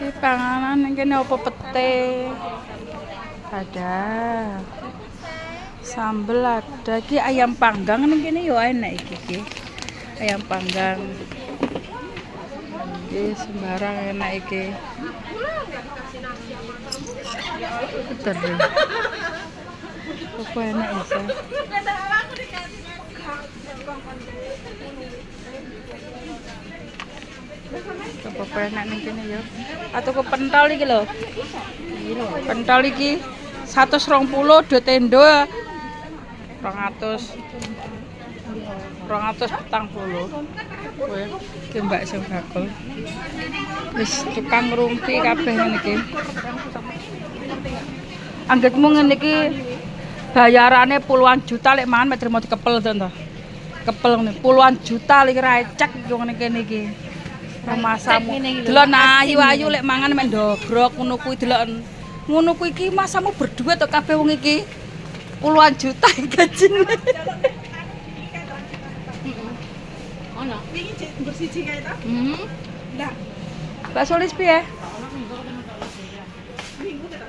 Iki panganan yang kene apa pete? Ada. Sambel ada. Iki ayam panggang ning kene yo enak iki. Ayam panggang. Iki sembarang enak iki. Betul. Apa enak bisa? Apa enak ning kene ya. Atau ke pentol iki lho. Pentol iki 120 do tendo 240. Kowe iki mbak sing bakul. Wis tukang rumpi kabeh ngene iki. Anggitmu ngene iki bayarane puluhan juta lek mangan mek trimo dikepel to. Kepel ngene puluhan juta lek recek yo ngene kene iki. Masamu delok ayu-ayu lek mangan mek ndogrok ngono kuwi delok ngono kuwi iki masamu berdua to kabeh wong iki puluhan juta gajine. Ono. Iki bersiji kae ta? Lah. Bakso lis piye?